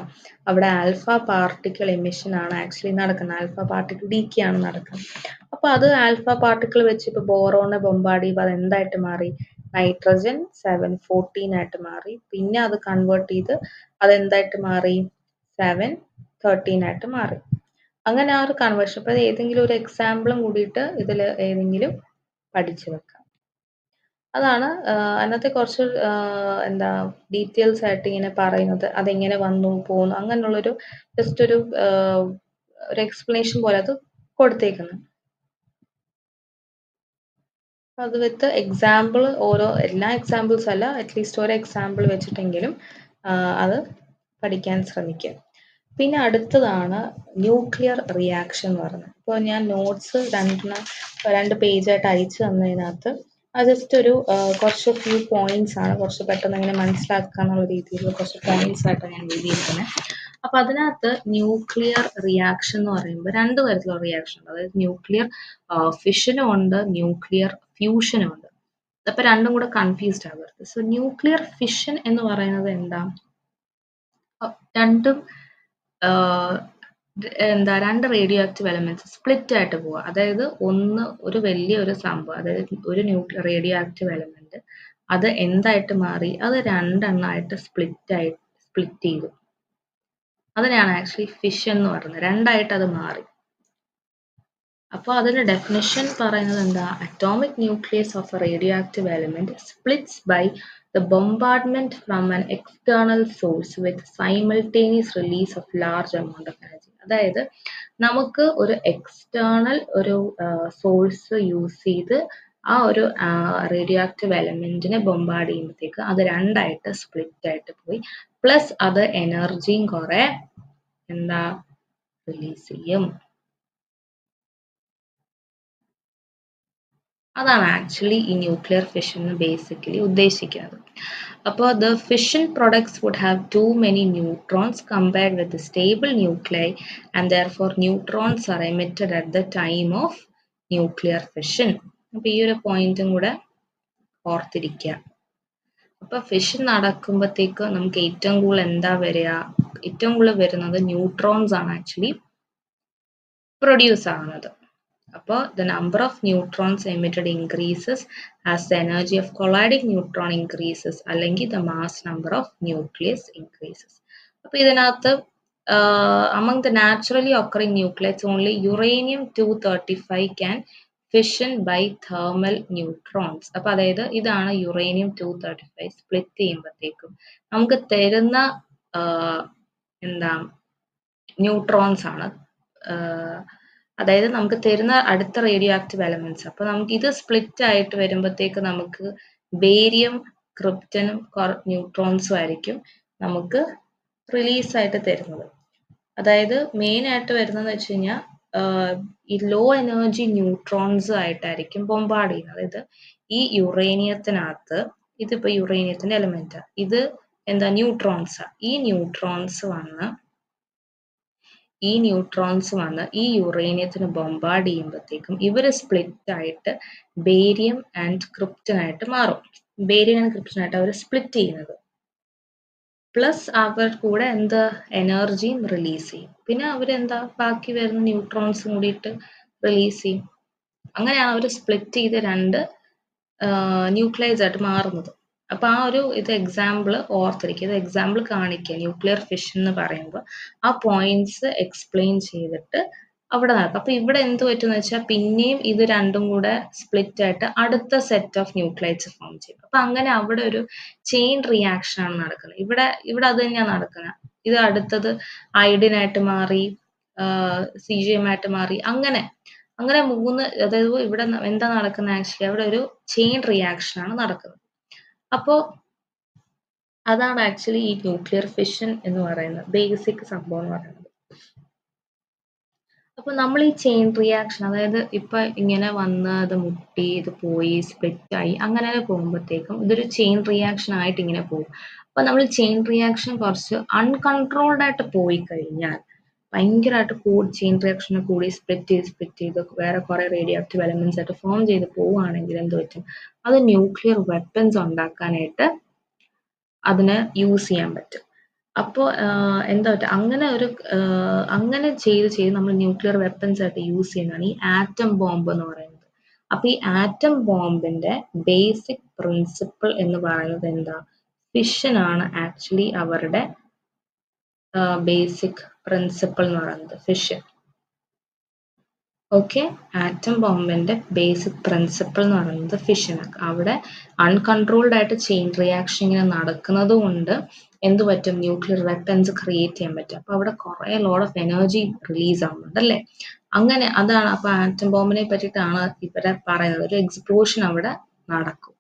അവിടെ ആൽഫ പാർട്ടിക്കിൾ എമിഷൻ ആണ് ആക്ച്വലി നടക്കുന്നത്. ആൽഫ പാർട്ടിക്കിൾ ഡികെ ആണ് നടക്കുന്നത്. അപ്പൊ അത് ആൽഫ പാർട്ടിക്കിൾ വെച്ച് ഇപ്പൊ ബോറോണെ ബൊമ്പാർഡ് ചെയ്യുമ്പോൾ അത് എന്തായിട്ട് മാറി? നൈട്രജൻ 714 ആയിട്ട് മാറി. പിന്നെ അത് കൺവേർട്ട് ചെയ്ത് അതെന്തായിട്ട് മാറി? 713 ആയിട്ട് മാറി. അങ്ങനെ ആ ഒരു കൺവേർഷൻ. അപ്പൊ ഏതെങ്കിലും ഒരു എക്സാമ്പിളും കൂടിയിട്ട് ഇതിൽ ഏതെങ്കിലും പഠിച്ചു വെക്കാം. അതാണ് അതിനകത്ത് കുറച്ച് എന്താ ഡീറ്റെയിൽസ് ആയിട്ട് ഇങ്ങനെ പറയുന്നത് അതെങ്ങനെ വന്നു പോന്നു അങ്ങനെയുള്ളൊരു ജസ്റ്റ് ഒരു എക്സ്പ്ലനേഷൻ പോലെ അത് കൊടുത്തേക്കുന്നത്. അത് വിത്ത് എക്സാമ്പിൾ ഓരോ എല്ലാ എക്സാമ്പിൾസ് അല്ല അറ്റ്ലീസ്റ്റ് ഒരു എക്സാമ്പിൾ വെച്ചിട്ടെങ്കിലും അത് പഠിക്കാൻ ശ്രമിക്കുക. പിന്നെ അടുത്തതാണ് ന്യൂക്ലിയർ റിയാക്ഷൻ എന്ന് പറയുന്നത്. ഇപ്പോൾ ഞാൻ നോട്ട്സ് 2 പേജായിട്ട് അയച്ചു തന്നതിനകത്ത് അത് ജസ്റ്റ് ഒരു കുറച്ച് ഫ്യൂ പോയിന്റ്സ് ആണ്, കുറച്ച് പെട്ടെന്ന് ഇങ്ങനെ മനസ്സിലാക്കാന്നുള്ള രീതിയിൽ കുറച്ച് പോയിന്റ്സ് ആയിട്ടാണ് ഞാൻ എഴുതിയിരിക്കുന്നത്. അപ്പൊ അതിനകത്ത് ന്യൂക്ലിയർ റിയാക്ഷൻ എന്ന് പറയുമ്പോൾ 2 തരത്തിലുള്ള റിയാക്ഷൻ ഉണ്ട്. അതായത് ന്യൂക്ലിയർ ഫിഷനും ഉണ്ട്, ന്യൂക്ലിയർ ഫ്യൂഷനും ഉണ്ട്. അപ്പൊ രണ്ടും കൂടെ കൺഫ്യൂസ്ഡ് ആകരുത്. സോ ന്യൂക്ലിയർ ഫിഷൻ എന്ന് പറയുന്നത് എന്താ? രണ്ടും രണ്ട് റേഡിയോ ആക്റ്റീവ് എലമെന്റ്സ് സ്പ്ലിറ്റ് ആയിട്ട് പോവുക. അതായത് ഒരു വലിയൊരു സംഭവം, അതായത് ഒരു റേഡിയോ ആക്റ്റീവ് എലമെന്റ് അത് എന്തായിട്ട് മാറി, അത് രണ്ടെണ്ണമായിട്ട് സ്പ്ലിറ്റ് ചെയ്തു. അതിനെയാണ് ആക്ച്വലി ഫിഷൻ എന്ന് പറയുന്നത്. രണ്ടായിട്ട് അത് മാറി. അപ്പോൾ അതിന്റെ ഡെഫിനിഷൻ പറയുന്നത് എന്താ? Atomic nucleus of a radioactive element splits by the bombardment from an external source with simultaneous release of large amount of energy. അതായത് നമുക്ക് ഒരു എക്സ്റ്റേണൽ ഒരു സോഴ്സ് യൂസ് ചെയ്ത് ആ ഒരു റേഡിയോ ആക്റ്റീവ് എലമെന്റിനെ ബൊമ്പാർഡ് ചെയ്യുമ്പോഴത്തേക്ക് അത് രണ്ടായിട്ട് സ്പ്ലിറ്റ് ആയിട്ട് പോയി, പ്ലസ് അത് എനർജിയും കുറെ റിലീസ് ചെയ്യും. അതാണ് ആക്ച്വലി ഈ ന്യൂക്ലിയർ ഫിഷൻ ബേസിക്കലി ഉദ്ദേശിക്കുന്നത്. അപ്പോൾ the fission products would have too many neutrons compared with the stable nuclei and therefore neutrons are emitted at the time of nuclear fission. അപ്പോൾ ഈ ഒരു പോയിന്റും കൂടെ ഓർത്തിരിക്കുക. അപ്പോൾ ഫിഷൻ നടക്കുമ്പോഴത്തേക്ക് നമുക്ക് ഏറ്റവും കൂടുതൽ എന്താ വരിക? ഏറ്റവും കൂടുതൽ വരുന്നത് ന്യൂട്രോൺസ് ആണ് ആക്ച്വലി പ്രൊഡ്യൂസ് ആവുന്നത്. അപ്പോൾ the number of neutrons emitted increases as the energy of colliding neutron increases, അല്ലെങ്കിൽ the mass number of nucleus increases. അപ്പോൾ ഇതിനകത്ത് among the naturally occurring nuclides only uranium-235 can fission by thermal neutrons. അപ്പോൾ അതായത് ഇതാണ് uranium-235 split ചെയ്യുമ്പോഴത്തേക്കും നമുക്ക് തരുന്ന neutrons ആണ്. അതായത് നമുക്ക് തരുന്ന അടുത്ത റേഡിയോ ആക്റ്റീവ് എലമെന്റ്സ്. അപ്പൊ നമുക്ക് ഇത് സ്പ്ലിറ്റ് ആയിട്ട് വരുമ്പോഴത്തേക്ക് നമുക്ക് ബേരിയം, ക്രിപ്റ്റനും ന്യൂട്രോൺസും ആയിരിക്കും നമുക്ക് റിലീസ് ആയിട്ട് തരുന്നത്. അതായത് മെയിൻ ആയിട്ട് വരുന്നതെന്ന് വെച്ച് കഴിഞ്ഞാൽ ഈ ലോ എനർജി ന്യൂട്രോൺസ് ആയിട്ടായിരിക്കും ബൊമ്പാർഡ് ചെയ്യുന്നത്. അതായത് ഈ യുറേനിയത്തിനകത്ത് ഇതിപ്പോ യുറേനിയത്തിന്റെ എലമെന്റ്, ഇത് ന്യൂട്രോൺസ്. ഈ ന്യൂട്രോൺസ് വന്ന് ഈ യുറേനിയത്തിന് ബൊമ്പാർഡ് ചെയ്യുമ്പോഴത്തേക്കും ഇവര് സ്പ്ലിറ്റ് ആയിട്ട് ബേരിയം ആൻഡ് ക്രിപ്റ്റൻ ആയിട്ട് മാറും. ബേരിയം ആൻഡ് ക്രിപ്റ്റൻ ആയിട്ട് അവർ സ്പ്ലിറ്റ് ചെയ്യുന്നത്. പ്ലസ് അവർ കൂടെ എനർജിയും റിലീസ് ചെയ്യും. പിന്നെ ബാക്കി വരുന്ന ന്യൂട്രോൺസും കൂടിയിട്ട് റിലീസ് ചെയ്യും. അങ്ങനെയാണ് അവർ സ്പ്ലിറ്റ് ചെയ്ത് രണ്ട് ന്യൂക്ലിയസ് ആയിട്ട് മാറുന്നത്. അപ്പൊ ആ ഒരു എക്സാമ്പിൾ ഓർത്തിരിക്കുക. ഇത് എക്സാമ്പിൾ കാണിക്കുക. ന്യൂക്ലിയർ ഫിഷൻ എന്ന് പറയുമ്പോൾ ആ പോയിന്റ്സ് എക്സ്പ്ലെയിൻ ചെയ്തിട്ട് അവിടെ നടക്കും. അപ്പൊ ഇവിടെ എന്ത് പറ്റുമെന്ന് വെച്ചാൽ പിന്നെയും ഇത് രണ്ടും കൂടെ സ്പ്ലിറ്റ് ആയിട്ട് അടുത്ത സെറ്റ് ഓഫ് ന്യൂക്ലൈറ്റ്സ് ഫോം ചെയ്യും. അപ്പൊ അങ്ങനെ അവിടെ ഒരു ചെയിൻ റിയാക്ഷൻ ആണ് നടക്കുന്നത്. ഇവിടെ അത് തന്നെയാണ് നടക്കുന്നത്. ഇത് അടുത്തത് അയഡിനായിട്ട് മാറി, CGM ആയിട്ട് മാറി, അങ്ങനെ അതായത് ഇവിടെ എന്താ നടക്കുന്നത്? ആക്ച്വലി അവിടെ ഒരു ചെയിൻ റിയാക്ഷൻ ആണ് നടക്കുന്നത്. അപ്പോ അതാണ് ആക്ച്വലി ഈ ന്യൂക്ലിയർ ഫിഷൻ എന്ന് പറയുന്നത്, ബേസിക് സംഭവം എന്ന് പറയുന്നത്. അപ്പൊ നമ്മൾ ഈ ചെയിൻ റിയാക്ഷൻ, അതായത് ഇപ്പൊ ഇങ്ങനെ വന്ന് അത് മുട്ടി, ഇത് പോയി, സ്പ്ലിറ്റ് ആയി, അങ്ങനെ പോകുമ്പോഴത്തേക്കും ഇതൊരു ചെയിൻ റിയാക്ഷൻ ആയിട്ട് ഇങ്ങനെ പോകും. അപ്പൊ നമ്മൾ ചെയിൻ റിയാക്ഷൻ കുറച്ച് അൺകൺട്രോൾഡ് ആയിട്ട് പോയി കഴിഞ്ഞാൽ, ഭയങ്കരമായിട്ട് ചെയിൻ റിയാക്ഷൻ കൂടി സ്പ്ലിറ്റ് ചെയ്ത് വേറെ കുറെ റേഡിയോ ആക്റ്റീവ് എലമെന്റ്സ് ആയിട്ട് ഫോം ചെയ്ത് പോവുകയാണെങ്കിൽ എന്ത് പറ്റും? അത് ന്യൂക്ലിയർ വെപ്പൺസ് ഉണ്ടാക്കാനായിട്ട് അതിന് യൂസ് ചെയ്യാൻ പറ്റും. അപ്പോൾ എന്താ പറ്റുക? അങ്ങനെ ചെയ്ത് നമ്മൾ ന്യൂക്ലിയർ വെപ്പൺസ് ആയിട്ട് യൂസ് ചെയ്യുന്നതാണ് ഈ ആറ്റം ബോംബ് എന്ന് പറയുന്നത്. അപ്പൊ ഈ ആറ്റം ബോംബിന്റെ ബേസിക് പ്രിൻസിപ്പിൾ എന്ന് പറയുന്നത് എന്താ? ഫിഷൻ ആണ് ആക്ച്വലി അവരുടെ ബേസിക് പ്രിൻസിപ്പിൾ എന്ന് പറയുന്നത്, ഫിഷൻ. ഓക്കെ, ആറ്റം ബോംബിന്റെ ബേസിക് പ്രിൻസിപ്പിൾ എന്ന് പറയുന്നത് ഫിഷൻ. അവിടെ അൺകൺട്രോൾഡ് ആയിട്ട് ചെയിൻ റിയാക്ഷൻ ഇങ്ങനെ നടക്കുന്നത് കൊണ്ട് എന്ത് പറ്റും, ന്യൂക്ലിയർ വെപ്പൻസ് ക്രിയേറ്റ് ചെയ്യാൻ പറ്റും. അപ്പൊ അവിടെ കുറെ ലോഡ് ഓഫ് എനർജി റിലീസ് ആവുന്നുണ്ട് അല്ലേ. അങ്ങനെ അതാണ് അപ്പൊ ആറ്റം ബോംബിനെ പറ്റിയിട്ടാണ് ഇവരെ പറയുന്നത്. ഒരു എക്സ്പ്ലോഷൻ അവിടെ നടക്കും.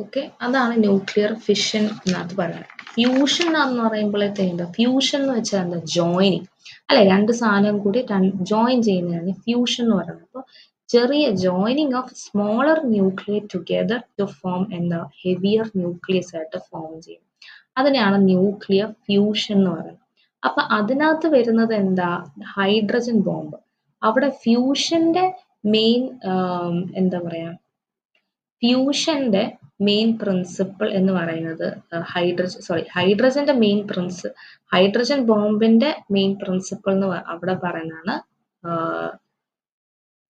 ഓക്കെ, അതാണ് ന്യൂക്ലിയർ ഫിഷൻ എന്നകത്ത് പറയുന്നത്. ഫ്യൂഷൻ എന്ന് പറയുമ്പോഴത്തേക്ക് ഫ്യൂഷൻ എന്ന് വെച്ചാൽ എന്താ, ജോയിനിങ് അല്ലെ, രണ്ട് സാധനം കൂടി ജോയിൻ ചെയ്യുന്നതാണ് ഫ്യൂഷൻ എന്ന് പറയുന്നത്. അപ്പോൾ ചെറിയ joining of smaller nuclear together to form എന്താ ഹെവിയർ ന്യൂക്ലിയസ് ആയിട്ട് ഫോം ചെയ്യും. അതിനെയാണ് ന്യൂക്ലിയർ ഫ്യൂഷൻ എന്ന് പറയുന്നത്. അപ്പൊ അതിനകത്ത് വരുന്നത് എന്താ, ഹൈഡ്രജൻ ബോംബ്. അവിടെ ഫ്യൂഷന്റെ മെയിൻ എന്താ പറയാ, ഫ്യൂഷന്റെ മെയിൻ പ്രിൻസിപ്പിൾ എന്ന് പറയുന്നത് ഹൈഡ്രജന്റെ മെയിൻ ഹൈഡ്രജൻ ബോംബിന്റെ മെയിൻ പ്രിൻസിപ്പിൾ എന്ന് അവിടെ പറയുന്നതാണ്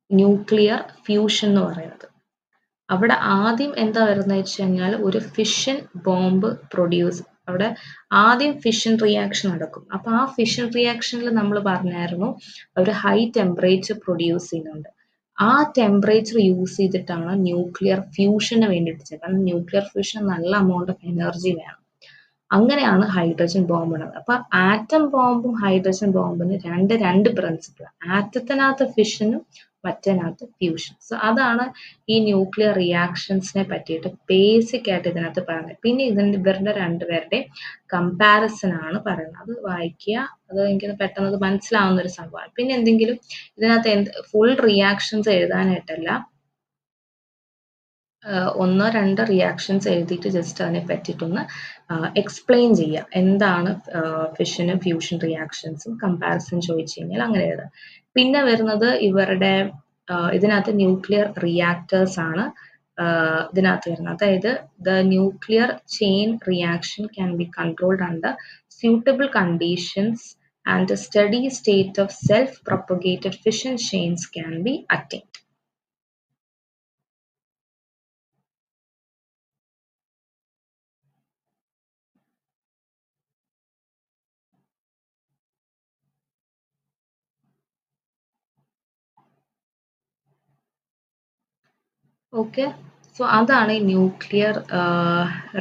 ന്യൂക്ലിയർ ഫ്യൂഷൻ എന്ന് പറയുന്നത്. അവിടെ ആദ്യം എന്താ വരുന്നത് വെച്ച് കഴിഞ്ഞാൽ ഒരു ഫിഷൻ ബോംബ് പ്രൊഡ്യൂസ്, അവിടെ ആദ്യം ഫിഷൻ റിയാക്ഷൻ നടക്കും. അപ്പൊ ആ ഫിഷൻ റിയാക്ഷനിൽ നമ്മൾ പറഞ്ഞായിരുന്നു ഒരു ഹൈ ടെമ്പറേച്ചർ പ്രൊഡ്യൂസ് ചെയ്യുന്നുണ്ട്. ആ ടെമ്പറേച്ചർ യൂസ് ചെയ്തിട്ടാണ് ന്യൂക്ലിയർ ഫ്യൂഷന് വേണ്ടിയിട്ട് ചെയ്യുന്നത്. കാരണം ന്യൂക്ലിയർ ഫ്യൂഷൻ നല്ല എമൗണ്ട് ഓഫ് എനർജി വേണം. അങ്ങനെയാണ് ഹൈഡ്രജൻ ബോംബ് ഉള്ളത്. അപ്പൊ ആറ്റം ബോംബും ഹൈഡ്രജൻ ബോംബിന് രണ്ട് പ്രിൻസിപ്പിൾ. ആറ്റത്തിനകത്ത് ഫിഷനും മറ്റേനകത്ത് ഫ്യൂഷൻ. സോ അതാണ് ഈ ന്യൂക്ലിയർ റിയാക്ഷൻസിനെ പറ്റിയിട്ട് ബേസിക് ആയിട്ട് ഇതിനകത്ത് പറയുന്നത്. പിന്നെ ഇവരുടെ രണ്ടുപേരുടെ കമ്പാരിസൺ ആണ് പറയുന്നത്. അത് വായിക്കുക, അത് എനിക്ക് പെട്ടെന്ന് മനസ്സിലാവുന്ന ഒരു സംഭവമാണ്. പിന്നെ എന്തെങ്കിലും ഇതിനകത്ത് ഫുൾ റിയാക്ഷൻസ് എഴുതാനായിട്ടല്ല, ഒന്നോ രണ്ടോ റിയാക്ഷൻസ് എഴുതിയിട്ട് ജസ്റ്റ് അതിനെ പറ്റിയിട്ടൊന്ന് എക്സ്പ്ലെയിൻ ചെയ്യുക. എന്താണ് ഫിഷനും ഫ്യൂഷൻ റിയാക്ഷൻസും കമ്പാരിസൺ ചോദിച്ചു കഴിഞ്ഞാൽ അങ്ങനെ എഴുതാം. പിന്നെ വരുന്നത് ഇവരുടെ ഇതിനകത്ത് ന്യൂക്ലിയർ റിയാക്ടേഴ്സ് ആണ് ഇതിനകത്ത് വരുന്നത്. അതായത് the nuclear chain reaction can be controlled under suitable conditions and a steady state of self-propagated fission chains can be attained. Okay, so അതാണ് ഈ ന്യൂക്ലിയർ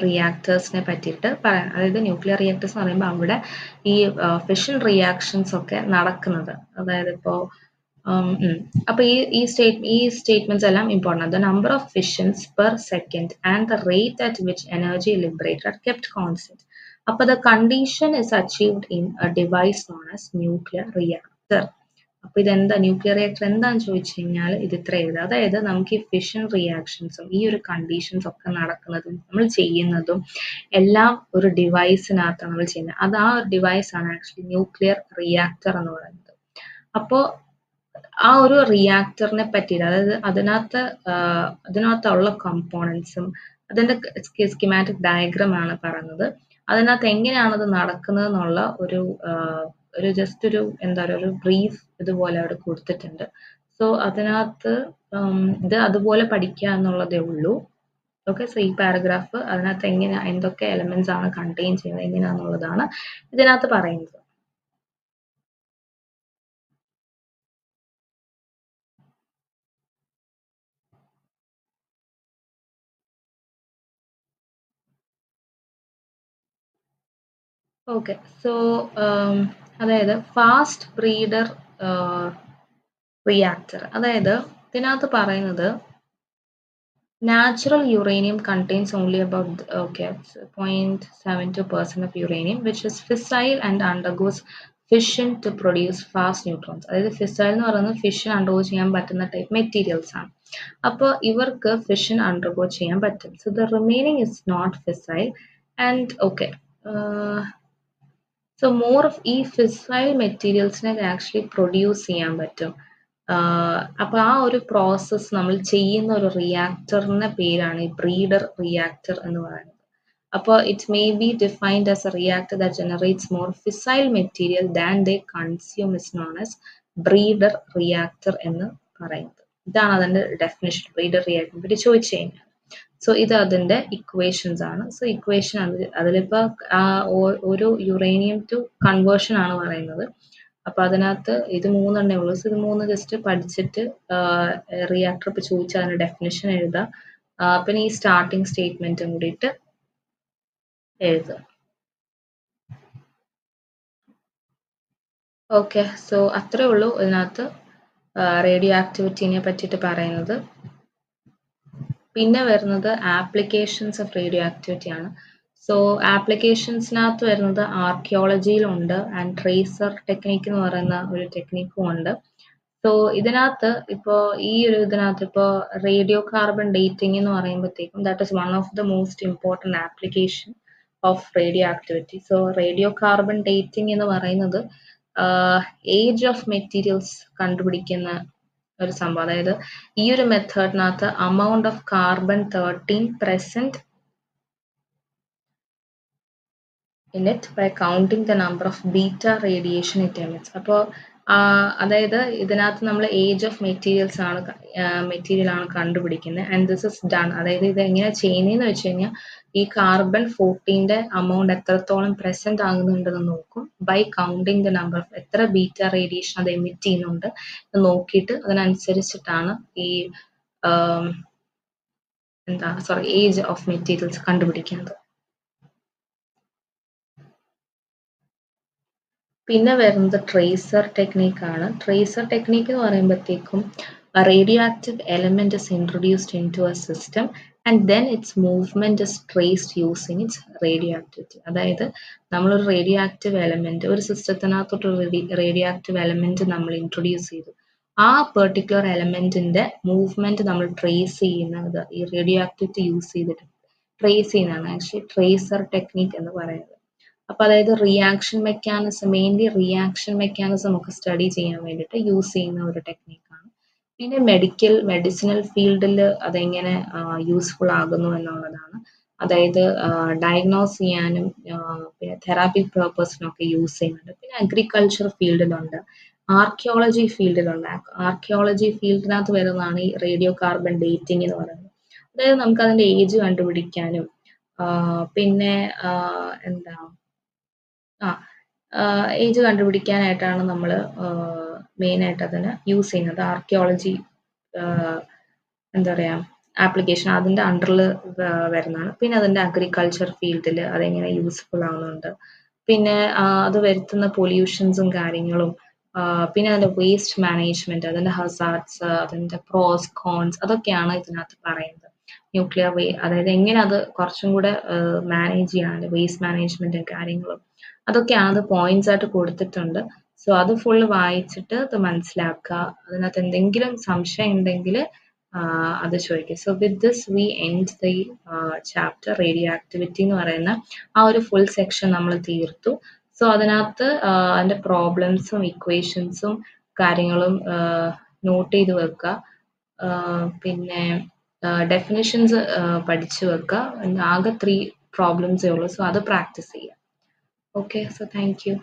റിയാക്ടേഴ്സിനെ പറ്റിയിട്ട് പറയാൻ. അതായത് ന്യൂക്ലിയർ റിയാക്ടേഴ്സ് എന്ന് പറയുമ്പോൾ അവിടെ ഈ ഫിഷൻ റിയാക്ഷൻസ് ഒക്കെ നടക്കുന്നത്. അതായത് ഇപ്പോൾ അപ്പൊ ഈ സ്റ്റേറ്റ്മെന്റ്സ് എല്ലാം important. The number of fissions per second and the rate at which energy liberated are kept constant. അപ്പൊ the condition is achieved in a device known as nuclear reactor. അപ്പൊ ഇതെന്താ ന്യൂക്ലിയർ റിയാക്ടർ എന്താന്ന് ചോദിച്ചു കഴിഞ്ഞാൽ ഇത് ഇത്ര എഴുതുക. അതായത് നമുക്ക് ഈ ഫിഷൻ റിയാക്ഷൻസും ഈ ഒരു കണ്ടീഷൻസ് ഒക്കെ നടക്കുന്നതും നമ്മൾ ചെയ്യുന്നതും എല്ലാം ഒരു ഡിവൈസിനകത്താണ് നമ്മൾ ചെയ്യുന്നത്. അത് ആ ഒരു ഡിവൈസ് ആണ് ആക്ച്വലി ന്യൂക്ലിയർ റിയാക്ടർ എന്ന് പറയുന്നത്. അപ്പോൾ ആ ഒരു റിയാക്ടറിനെ പറ്റിയിട്ട്, അതായത് അതിനകത്തുള്ള കമ്പോണൻസും അതിന്റെ സ്കിമാറ്റിക് ഡയഗ്രാം ആണ് പറയുന്നത്. അതിനകത്ത് എങ്ങനെയാണ് അത് നടക്കുന്നത് എന്നുള്ള ഒരു ജസ്റ്റ് ഒരു എന്താ പറയുക, ഒരു ബ്രീഫ് ഇതുപോലെ അവിടെ കൊടുത്തിട്ടുണ്ട്. സോ അതിനകത്ത് ഇത് അതുപോലെ പഠിക്കുക എന്നുള്ളതേ ഉള്ളൂ. ഓക്കെ, സോ ഈ പാരഗ്രാഫ് അതിനകത്ത് എന്തൊക്കെ എലമെന്റ്സ് ആണ് കണ്ടെയ്ൻ ചെയ്യുന്നത് എങ്ങനെയാണെന്നുള്ളതാണ് ഇതിനകത്ത് പറയുന്നത്. ഓക്കെ, സോ അതായത് ഫാസ്റ്റ് ബ്രീഡർ റിയാക്ടർ, അതായത് ഇതിനകത്ത് പറയുന്നത് natural uranium contains only about 0.72% of uranium, which is fissile and undergoes fission to produce fast neutrons. അതായത് ഫിസൈൽ എന്ന് പറയുന്നത് ഫിഷൻ അണ്ടർഗോ ചെയ്യാൻ പറ്റുന്ന ടൈപ്പ് മെറ്റീരിയൽസ് ആണ്. അപ്പോൾ ഇവർക്ക് ഫിഷൻ അണ്ടർഗോ ചെയ്യാൻ പറ്റും. So the remaining is not fissile and okay. So more of ഈ ഫിസൈൽ മെറ്റീരിയൽസിനെ ആക്ച്വലി പ്രൊഡ്യൂസ് ചെയ്യാൻ പറ്റും. അപ്പൊ ആ ഒരു പ്രോസസ്സ് നമ്മൾ ചെയ്യുന്ന ഒരു റിയാക്ടറിന്റെ പേരാണ് ഈ ബ്രീഡർ റിയാക്ടർ എന്ന് പറയുന്നത്. അപ്പോൾ it may be defined as A reactor that generates more fissile material than they consume is known as breeder reactor എന്ന് പറയുന്നത്. ഇതാണ് അതിന്റെ ഡെഫിനിഷൻ ബ്രീഡർ റിയാക്ടറിനെ പറ്റി ചോദിച്ചു കഴിഞ്ഞാൽ. സോ ഇത് അതിന്റെ ഇക്വേഷൻസ് ആണ്. സോ ഇക്വേഷൻ അതിലിപ്പോ ഒരു യുറേനിയം ടു കൺവേർഷൻ ആണ് പറയുന്നത്. അപ്പോൾ അതിനകത്ത് ഇത് 3 ഉള്ളൂ. സോ ഇത് 3 ജസ്റ്റ് പഠിച്ചിട്ട് റിയാക്ടർ ഇപ്പോൾ ചോദിച്ചാൽ അതിൻ്റെ ഡെഫിനിഷൻ എഴുതുക. പിന്നെ ഈ സ്റ്റാർട്ടിങ് സ്റ്റേറ്റ്മെൻറ്റും കൂടിയിട്ട് എഴുതുക. ഓക്കെ, സോ അത്രേ ഉള്ളൂ ഇതിനകത്ത് റേഡിയോ ആക്ടിവിറ്റീനെ പറ്റിയിട്ട് പറയുന്നത്. പിന്നെ വരുന്നത് ആപ്ലിക്കേഷൻസ് ഓഫ് റേഡിയോ ആക്ടിവിറ്റി ആണ്. സോ ആപ്ലിക്കേഷൻസിനകത്ത് വരുന്നത് ആർക്കിയോളജിയിലുണ്ട് ആൻഡ് ട്രേസർ ടെക്നിക്ക് എന്ന് പറയുന്ന ഒരു ടെക്നിക്കും ഉണ്ട്. സോ ഇതിനകത്ത് ഇപ്പോൾ ഇതിനകത്ത് ഇപ്പോൾ റേഡിയോ കാർബൺ ഡേറ്റിംഗ് എന്ന് പറയുമ്പോഴത്തേക്കും that is one of the most important application of radio activity. So radio carbon dating എന്ന് പറയുന്നത് ഏജ് ഓഫ് മെറ്റീരിയൽസ് കണ്ടുപിടിക്കുന്ന ഒരു സംഭവം. അതായത് ഈ ഒരു മെത്തേഡിനകത്ത് amount of carbon 13 present in it by counting the number of beta radiation it emits. അപ്പോൾ അതായത് ഇതിനകത്ത് നമ്മൾ ഏജ് ഓഫ് മെറ്റീരിയൽ ആണ് കണ്ടുപിടിക്കുന്നത്. And this is done. അതായത് ഇത് എങ്ങനെയാണ് ചെയ്യുന്നതെന്ന് വെച്ച് കഴിഞ്ഞാൽ ഈ കാർബൺ 14ന്റെ amount എത്രത്തോളം പ്രസന്റ് ആകുന്നുണ്ടെന്ന് നോക്കും. By counting the number of എത്ര ബീറ്റ റേഡിയേഷൻ അത് എമിറ്റ് ചെയ്യുന്നുണ്ട് എന്ന് നോക്കിയിട്ട് അതിനനുസരിച്ചിട്ടാണ് ഈ ഏജ് ഓഫ് മെറ്റീരിയൽസ് കണ്ടുപിടിക്കുന്നത്. പിന്നെ വരുന്നത് ട്രേസർ ടെക്നിക്കാണ്. ട്രേസർ ടെക്നിക്ക് എന്ന് പറയുമ്പോഴത്തേക്കും radioactive element is introduced into a system and then its movement is traced using its radioactivity. അതായത് നമ്മളൊരു റേഡിയോ ആക്റ്റീവ് എലമെന്റ് ഒരു സിസ്റ്റത്തിനകത്തോട്ട് റേഡിയോ ആക്റ്റീവ് എലമെന്റ് നമ്മൾ ഇൻട്രൊഡ്യൂസ് ചെയ്തു. ആ പെർട്ടിക്കുലർ എലമെന്റിന്റെ മൂവ്മെന്റ് നമ്മൾ ട്രേസ് ചെയ്യുന്നത് ഈ റേഡിയോ ആക്ടിവിറ്റി യൂസ് ചെയ്തിട്ട് ട്രേസ് ചെയ്യുന്നതാണ് ആക്ച്വലി ട്രേസർ ടെക്നിക്ക് എന്ന് പറയുന്നത്. അപ്പോൾ അതായത് മെയിൻലി റിയാക്ഷൻ മെക്കാനിസം ഒക്കെ സ്റ്റഡി ചെയ്യാൻ വേണ്ടിയിട്ട് യൂസ് ചെയ്യുന്ന ഒരു ടെക്നിക്കാണ്. പിന്നെ മെഡിസിനൽ ഫീൽഡിൽ അതെങ്ങനെ യൂസ്ഫുൾ ആകുന്നു എന്നുള്ളതാണ്. അതായത് ഡയഗ്നോസ് ചെയ്യാനും പിന്നെ തെറാപ്പി പേർപ്പസിനൊക്കെ യൂസ് ചെയ്യുന്നുണ്ട്. പിന്നെ അഗ്രികൾച്ചർ ഫീൽഡിലുണ്ട്, ആർക്കിയോളജി ഫീൽഡിലുണ്ട്. ആർക്കിയോളജി ഫീൽഡിനകത്ത് വരുന്നതാണ് ഈ റേഡിയോ കാർബൺ ഡേറ്റിംഗ് എന്ന് പറയുന്നത്. അതായത് നമുക്ക് അതിൻ്റെ ഏജ് കണ്ടുപിടിക്കാനും പിന്നെ എന്താ ഏജ് കണ്ടുപിടിക്കാനായിട്ടാണ് നമ്മൾ മെയിനായിട്ട് അതിന് യൂസ് ചെയ്യുന്നത്. ആർക്കിയോളജി എന്താ പറയുക ആപ്ലിക്കേഷൻ അതിൻ്റെ അണ്ടറിൽ വരുന്നതാണ്. പിന്നെ അതിൻ്റെ അഗ്രികൾച്ചർ ഫീൽഡിൽ അതെങ്ങനെ യൂസ്ഫുൾ ആവുന്നുണ്ട്, പിന്നെ അത് വരുത്തുന്ന പൊല്യൂഷൻസും കാര്യങ്ങളും, പിന്നെ അതിൻ്റെ വേസ്റ്റ് മാനേജ്മെൻറ്റ്, അതിൻ്റെ ഹസാർഡ്സ്, അതിൻ്റെ പ്രോസ് കോൺസ്, അതൊക്കെയാണ് ഇതിനകത്ത് പറയുന്നത്. ന്യൂക്ലിയർ അതായത് എങ്ങനെ അത് കുറച്ചും കൂടെ മാനേജ് ചെയ്യാൻ വേസ്റ്റ് മാനേജ്മെൻറ്റും കാര്യങ്ങളും അതൊക്കെയാണ് അത് പോയിന്റ്സ് ആയിട്ട് കൊടുത്തിട്ടുണ്ട്. സോ അത് ഫുള്ള് വായിച്ചിട്ട് അത് മനസ്സിലാക്കുക. അതിനകത്ത് എന്തെങ്കിലും സംശയം ഉണ്ടെങ്കിൽ അത് ചോദിക്കുക. So with this V end the chapter radio activity എന്ന് പറയുന്ന ആ ഒരു ഫുൾ സെക്ഷൻ നമ്മൾ തീർത്തു. സോ അതിനകത്ത് അതിൻ്റെ പ്രോബ്ലംസും ഇക്വേഷൻസും കാര്യങ്ങളും നോട്ട് ചെയ്ത് വെക്കുക. പിന്നെ ഡെഫിനിഷൻസ് പഠിച്ചു വെക്കുക. ആകെ 3 പ്രോബ്ലംസേ ഉള്ളൂ. സോ അത് പ്രാക്ടീസ് ചെയ്യുക. Okay, so thank you.